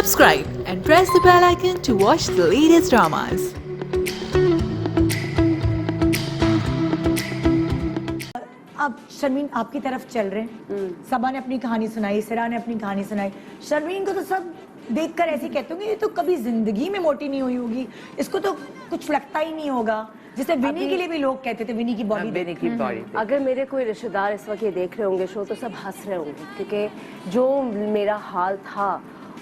Subscribe and press the bell icon to watch the latest dramas. अब शर्मीन आपकी तरफ चल रहे हैं। सबा ने अपनी कहानी सुनाई, सिरा ने अपनी कहानी सुनाई। शर्मीन को तो सब देखकर ऐसे कहते होंगे ये तो कभी जिंदगी में मोटी नहीं हुई होगी, इसको तो कुछ लगता ही नहीं होगा। जैसे विनी के लिए भी लोग कहते थे विनी की बॉडी। अगर मेरे कोई रिश्तेदार इस वक्त ये देख रहे होंगे शो तो सब हंस रहे होंगे, क्योंकि जो मेरा हाल था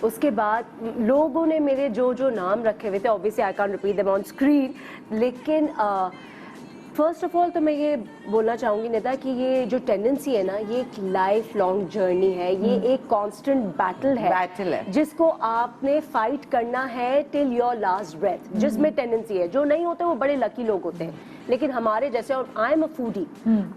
उसके बाद लोगों ने मेरे जो जो नाम रखे हुए थे, obviously I can't repeat them on screen, लेकिन फर्स्ट ऑफ ऑल तो मैं ये बोलना चाहूँगी निदा कि ये जो टेंडेंसी है ना, ये एक लाइफ लॉन्ग जर्नी है, ये एक कांस्टेंट बैटल है जिसको आपने फाइट करना है टिल योर लास्ट ब्रेथ। जिसमें टेंडेंसी है, जो नहीं होते वो बड़े लकी लोग होते हैं, लेकिन हमारे जैसे, और I am a foodie,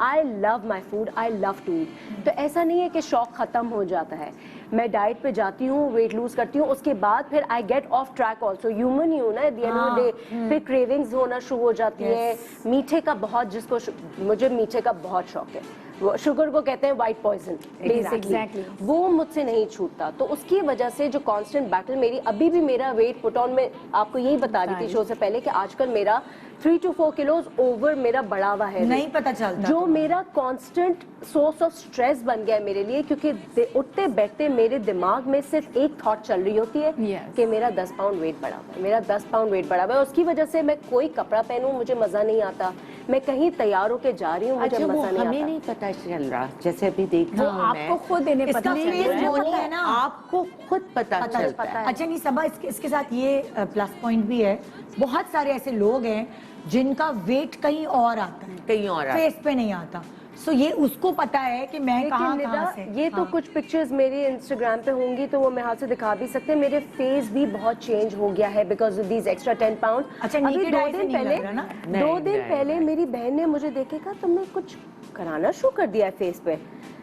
I love my food, I love to eat. तो ऐसा नहीं है कि शौक खत्म हो जाता है। मैं डाइट पे जाती हूँ, वेट लूज करती हूँ, उसके बाद फिर I get off track also. Human ही हूँ ना at the end of the day. फिर क्रेविंग्स होना शुरू हो जाती है। मीठे का बहुत, जिसको मुझे मीठे का बहुत शौक है, वो शुगर को कहते हैं व्हाइट पॉइजन बेसिकली, वो मुझसे नहीं छूटता। तो उसकी वजह से जो कांस्टेंट बैटल मेरी, अभी भी मेरा वेट पुट ऑन, में आपको यही बता रही थी शो से पहले कि आजकल मेरा 3 to 4 किलोज ओवर मेरा बढ़ा हुआ है, नहीं पता चलता, जो मेरा कांस्टेंट सोर्स ऑफ स्ट्रेस बन गया है मेरे लिए, क्योंकि उठते बैठते मेरे दिमाग में सिर्फ एक थॉट चल रही होती है कि मेरा 10 पाउंड वेट बढ़ा हुआ है, मेरा 10 पाउंड वेट बढ़ा हुआ है। उसकी वजह से मैं कोई कपड़ा पहनूं मुझे मजा नहीं आता, मैं कहीं तैयार होके जा रही हूँ मुझे मजा नहीं आता। हमें नहीं पता चल रहा, जैसे अभी देख रहा हूँ आपको खुद इन्हें पता है ना, आपको खुद पता चलता है। अच्छा नहीं सबा, इसके साथ ये प्लस पॉइंट भी है, बहुत सारे ऐसे लोग हैं जिनका वेट कहीं और आता है, कहीं और फेस पे नहीं आता। सो ये उसको पता है कि मैं कहाँ से। ये तो कुछ पिक्चर्स मेरी इंस्टाग्राम पे होंगी तो वो मैं हाथ से दिखा भी सकते हैं। मेरे फेस भी बहुत चेंज हो गया है because of these extra 10 pound. अच्छा, अभी 2 दिन पहले नहीं। मेरी बहन ने मुझे देखेगा तुमने कुछ कराना शुरू कर दिया है फेस पे।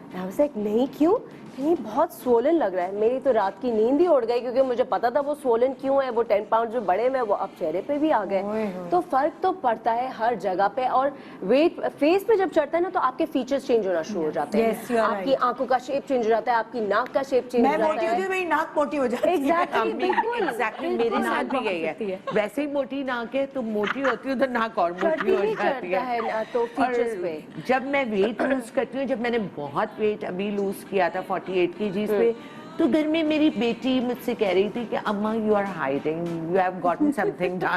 I was like, नहीं क्यों? नहीं बहुत सोलन लग रहा है। मेरी तो रात की नींद ही उड़ गई, क्योंकि मुझे पता था वो सोलन क्यों है, वो 10 पाउंड जो बढ़े में वो अब चेहरे पे भी आ गए। तो फर्क तो पड़ता है हर जगह पे, और वेट फेस पे जब चढ़ता है ना तो आपके फीचर्स चेंज होना शुरू हो जाते हैं। आपकी आंखों का शेप चेंज हो जाता है, आपकी नाक का शेप चेंज हो जाता है। मेरी नाक मोटी हो जाती है। एग्जैक्टली मेरे साथ भी यही है। वैसे ही मोटी नाक है तो मोटी होती हूँ तो नाक और मोटी हो जाती है। तो फीचर्स पे जब मैं वेट लूज करती हूँ, जब मैंने बहुत वेट अभी लूज किया था 48 kgs पे, तो घर में मेरी बेटी मुझसे कह रही थी कि अम्मा you are hiding, you have gotten something done.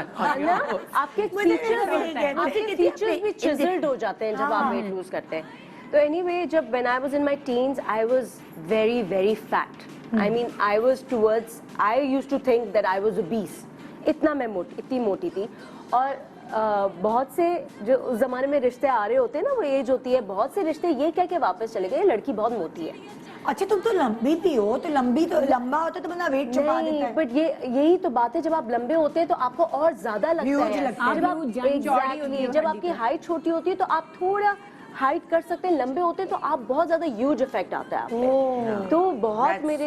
आपके फीचर्स भी चिजल्ड हो जाते हैं जब आप वेट लूज करते हैं। तो एनीवे, जब when I was in my teens I was very very fat. I mean I was towards, I used to think that I was obese. इतना मैं इतनी मोटी थी। और बहुत से जो उस जमाने में रिश्ते आ रहे होते हैं ना, वो एज होती है, बहुत से रिश्ते ये कह के वापस चले गए लड़की बहुत मोटी है। अच्छा तुम तो लंबी भी हो, तो लंबा होता तो बंदा वेट छुपा देता है। बट यही तो बात है, जब आप लंबे होते हैं तो आपको और ज्यादा लगता है। जब आपकी हाइट छोटी होती है तो आप थोड़ा हाइट कर सकते हैं, लंबे होते हैं तो आप बहुत ज्यादा ह्यूज इफेक्ट आता है आप पे। तो बहुत मेरे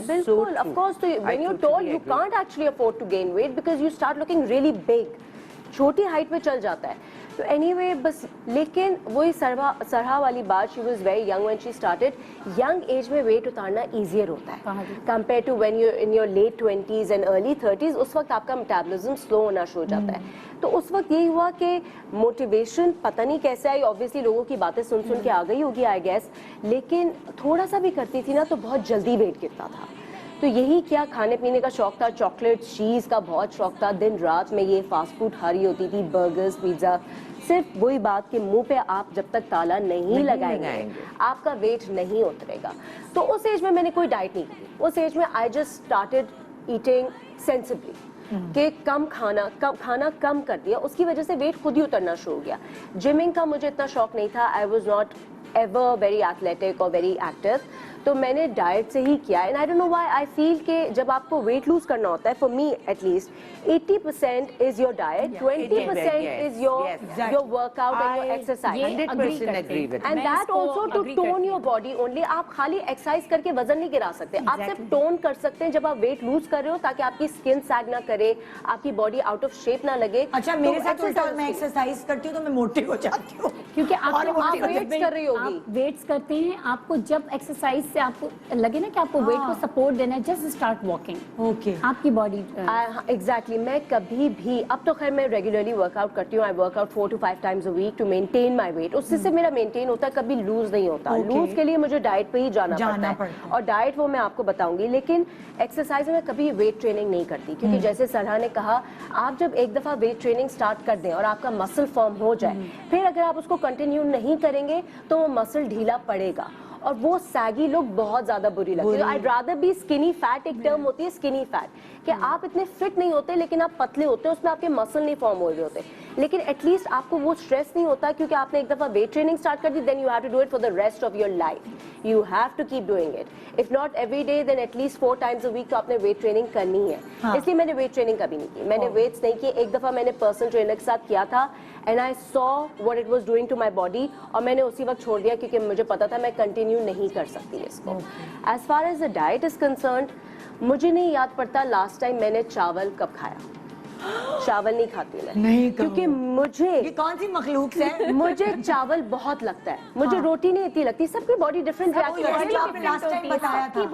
बिल्कुल ऑफ कोर्स, तो when you tall you can't actually afford to gain weight because you start looking really big. छोटी हाइट पे चल जाता है। तो एनीवे बस, लेकिन वही सरहा वाली बात, she was very young when she started. Young age में वेट उतारना ईजियर होता है compare to when you in your late 20s and early 30s। उस वक्त आपका मेटाबॉलिज्म स्लो होना शुरू हो जाता है। तो उस वक्त यही हुआ कि मोटिवेशन पता नहीं कैसे आई, ऑब्वियसली लोगों की बातें सुन सुन के आ गई होगी आई गेस, लेकिन थोड़ा सा भी करती थी ना तो बहुत जल्दी वेट गिरता था। तो यही क्या, खाने पीने का शौक था, चॉकलेट चीज़ का बहुत शौक था। दिन रात में ये फास्ट फूड खारी होती थी, बर्गर्स पिज्ज़ा। सिर्फ वही बात कि मुंह पे आप जब तक ताला नहीं लगाएंगे आपका वेट नहीं उतरेगा। तो उस एज में मैंने कोई डाइट नहीं की। उस एज में I just started eating sensibly, कि कम खाना कम कर दिया। उसकी वजह से वेट खुद ही उतरना शुरू हो गया। जिमिंग का मुझे इतना शौक नहीं था, I was not ever very athletic और वेरी एक्टिव, तो मैंने डाइट से ही किया। And I don't know why I feel कि जब आपको वेट लूज करना होता है, for me at least 80% is your diet, 20% is your workout and your exercise. 100% agree with and that also to tone your body only. आप खाली exercise करके वजन नहीं गिरा सकते, आप सिर्फ टोन कर सकते हैं जब आप वेट लूज कर रहे हो, ताकि आपकी स्किन सैग ना करे, आपकी बॉडी आउट ऑफ शेप ना लगे। अच्छा मेरे साथ उल्टा, मैं एक्सरसाइज करती हूँ तो मैं मोटी हो जाती हूँ, क्योंकि आप वेट्स कर रही होगी। वेट्स करते हैं, आपको जब एक्सरसाइज से आपको लगे ना कि आपको वेट को सपोर्ट देना है, जस्ट स्टार्ट वॉकिंग। ओके, आपकी बॉडी एग्जैक्टली मैं कभी भी, अब तो खैर मैं रेगुलरली वर्कआउट करती हूँ, I workout 4 to 5 times a week to maintain my weight, उससे से मेरा मेंटेन होता है, कभी लूज नहीं होता। लूज के लिए मुझे डाइट पे ही जाना पड़ता है, और डाइट वो मैं आपको बताऊंगी, लेकिन एक्सरसाइज में कभी वेट ट्रेनिंग नहीं करती, क्योंकि जैसे सरहा ने कहा, आप जब एक दफा वेट ट्रेनिंग स्टार्ट कर दें और आपका मसल फॉर्म हो जाए, फिर अगर आप उसको कंटिन्यू नहीं करेंगे तो वो मसल ढीला पड़ेगा, और वो सैगी लुक बहुत ज्यादा बुरी लगती है। I rather be skinny fat, एक टर्म होती है स्किनी फैट, कि आप इतने फिट नहीं होते लेकिन आप पतले होते हैं, उसमें आपके मसल नहीं फॉर्म हो रहे होते, लेकिन एटलीस्ट आपको वो स्ट्रेस नहीं होता, क्योंकि आपने एक दफा वेट ट्रेनिंग स्टार्ट कर दी, then you have to do it for the rest of your life, you have to keep doing it, if not every day then at least 4 times a week तो आपने वेट ट्रेनिंग करनी है। इसलिए मैंने weight training कभी नहीं की, मैंने वेट्स नहीं किए। एक दफा मैंने पर्सनल ट्रेनर के साथ किया था, and I saw what it was doing to my body, और मैंने उसी वक्त छोड़ दिया, क्योंकि मुझे पता था मैं कंटिन्यू नहीं कर सकती इसको। As far as the diet is concerned, मुझे नहीं याद पड़ता लास्ट टाइम मैंने चावल कब खाया। चावल नहीं खाती मैं, नहीं, क्योंकि मुझे, ये कौन सी मखलूक है? मुझे चावल बहुत लगता है, मुझे रोटी नहीं इतनी लगती। सबकी बॉडी डिफरेंट आपने लास्ट टाइम बताया था, सबकी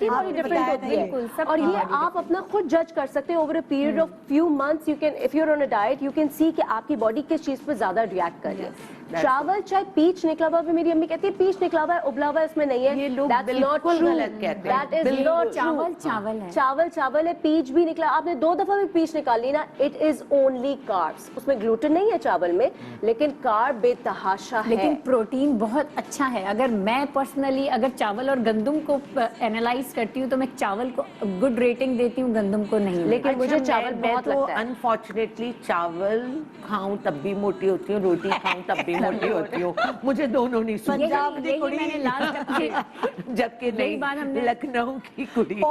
बॉडी डिफरेंट होती है, और ये आप अपना खुद जज कर सकते हैं over a period of few months. You can, if you are on a diet, you can see कि आपकी बॉडी किस चीज पे ज्यादा रिएक्ट कर रही है। चावल चाहे पीच निकला हुआ, मेरी अम्मी कहती है पीच निकला हुआ है, उबला हुआ है, इसमें नहीं है। ये लोग बिल्कुल गलत कहते हैं। That is not चावल चावल है, चावल चावल है, पीच भी निकला, आपने 2 दफा भी पीच निकाल ली ना, इट इज ओनली कार्ब्स, उसमें ग्लूटेन नहीं है चावल में, लेकिन कार्ब बेतहाशा है। लेकिन प्रोटीन बहुत अच्छा है। अगर मैं पर्सनली अगर चावल और गंदम को एनालाइज करती हूँ तो मैं चावल को गुड रेटिंग देती हूँ, गंदम को नहीं। लेकिन मुझे चावल बहुत लगता है। अनफॉर्चुनेटली चावल खाऊं तब भी मोटी होती हूँ, रोटी खाऊं तब भी मोटी होती हूँ, मुझे दोनों नहीं सूझ। पंजाब दी कुड़ी, मैंने लास्ट जबकि नहीं, लखनऊ की कुड़ी।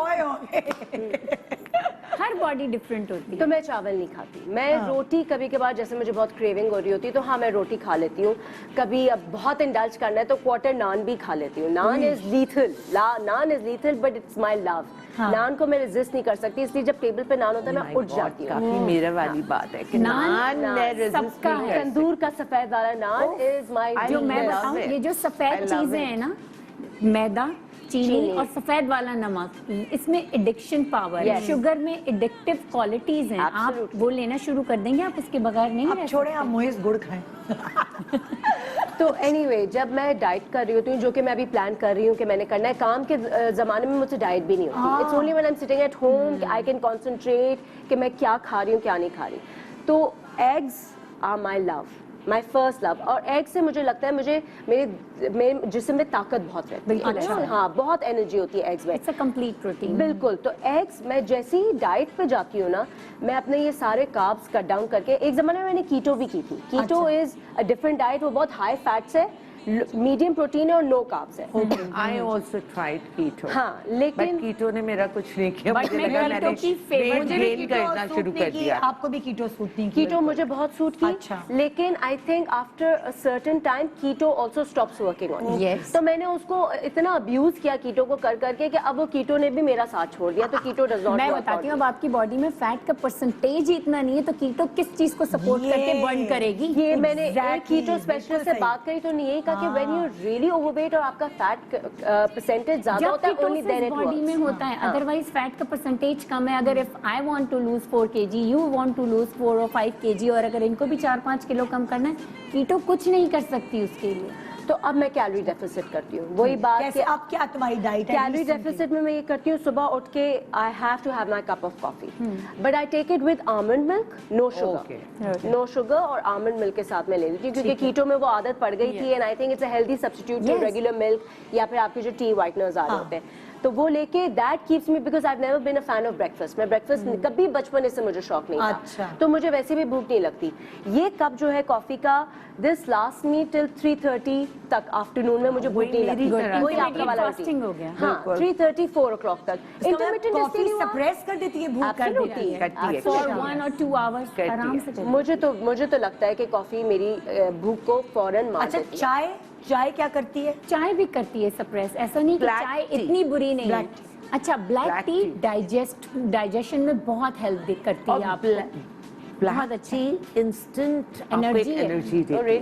हर बॉडी डिफरेंट होती है। तो मैं चावल नहीं खाती, मैं रोटी कभी कभार, जैसे मुझे बहुत क्रेविंग हो रही होती है तो हाँ मैं रोटी खा लेती हूँ। कभी अब बहुत इंडल्ज करना है तो क्वार्टर नान भी खा लेती हूँ। Naan is lethal, naan is lethal but it's my love. Naan को मैं रेजिस्ट नहीं कर सकती, इसलिए जब टेबल पे नान होता है मैं उठ जाती हूँ। काफी मेरे वाली बात है कि नान मैं रेजिस्ट नहीं कर तंदूर का सफेद वाला नान इज माय, जो मैं बताऊँ, ये जो सफेद चीजें हैं ना, मैदा, चीनी और सफेद वाला नमक, इसमें एडिक्शन पावर है, शुगर में एडिक्टिव क्वालिटीज हैं। आप वो लेना शुरू कर देंगे, आप इसके बगैर नहीं रह सकते। छोड़े, आप मोहिस गुड़ खाएं। तो एनीवे, जब मैं डाइट कर रही होती हूँ, जो कि मैं अभी प्लान कर रही हूँ कि मैंने करना है, काम के जमाने में मुझसे डाइट भी नहीं होती। It's only when I am sitting at home I can concentrate कि मैं क्या खा रही हूँ क्या नहीं खा रही। तो eggs are my love, my first love, और एग से मुझे लगता है मुझे मेरे जिस्म में ताकत बहुत रहती है। अच्छा, हाँ बहुत एनर्जी होती है एग्स में। It's a complete protein. बिल्कुल। तो एग्स मैं जैसे ही डाइट पे जाती हूँ ना, मैं अपने ये सारे कार्ब्स कट डाउन करके, एक जमाने में मैंने कीटो भी की थी। Keto is a different diet, वो बहुत हाई फैट्स है, मीडियम प्रोटीन है और नो कार्ब्स है। आई ऑल्सो ट्राइड कीटो, हाँ लेकिन कीटो ने मेरा कुछ नहीं किया। बट मैं कीटो की फेवरेट गेन करना शुरू कर दिया। आपको भी कीटो सूट नहीं कीटो मुझे बहुत सूट की। अच्छा। लेकिन I think after a certain time keto also stops working on. Yes. तो मैंने उसको इतना अब्यूज किया कीटो को कर करके कि अब वो कीटो ने भी मेरा साथ छोड़ दिया। तो कीटो डज नॉट। मैं बताती हूँ, अब आपकी बॉडी में फैट का परसेंटेज ही इतना नहीं है, तो कीटो किस चीज को सपोर्ट करके बर्न करेगी? ये मैंने एक कीटो स्पेशलिस्ट से बात करी तो यही कहा कि व्हेन यू रियली ओवरवेट और आपका फैट परसेंटेज ज्यादा होता है, ओनली देन इट बॉडी में होता है। अदरवाइज फैट का परसेंटेज कम है। अगर if I want to lose 4 kg, you want to lose 4 or 5 kg, और अगर इनको भी 4-5 किलो कम करना है, कीटो कुछ नहीं कर सकती उसके लिए। तो अब मैं कैलोरी डेफिसिट करती हूँ। वही बात कैसे, अब क्या तुम्हारी डाइट है? कैलोरी डेफिसिट में मैं ये करती हूँ, सुबह उठ के I have to have my cup of coffee, but I take it with almond milk, no sugar, no sugar, और आलमंड मिल्क के साथ मैं ले लेती हूँ, क्योंकि कीटो में वो आदत पड़ गई थी। And I think it's a healthy substitute to regular milk या फिर आपके जो टी व्हाइटनर्स आ रहे होते हैं। तो वो लेके that keeps me, because I have never been a fan of breakfast. मैं ब्रेकफास्ट कभी बचपन से मुझे शौक नहीं था। अच्छा। तो मुझे वैसे भी भूख नहीं लगती। ये कप जो है कॉफी का, दिस लास्ट मी टिल 3:30 तक आफ्टरनून में मुझे भूख नहीं लगती। वही आपका वाला फास्टिंग हो गया। हाँ, 3:30 4 o'clock तक इंटरमिटेंट कॉफी सप्रेस कर देती है भूख, कर देती है फॉर 1 or 2 hours आराम से करती है। मुझे तो लगता है कि कॉफी मेरी भूख को फौरन मार अच्छा, देती है। चाय क्या करती है? चाय भी करती है सप्रेस, ऐसा नहीं कि चाय इतनी बुरी नहीं है। अच्छा, ब्लैक टी डाइजेशन में बहुत हेल्प करती है आपको, बहुत अच्छी इंस्टेंट एनर्जी देती है।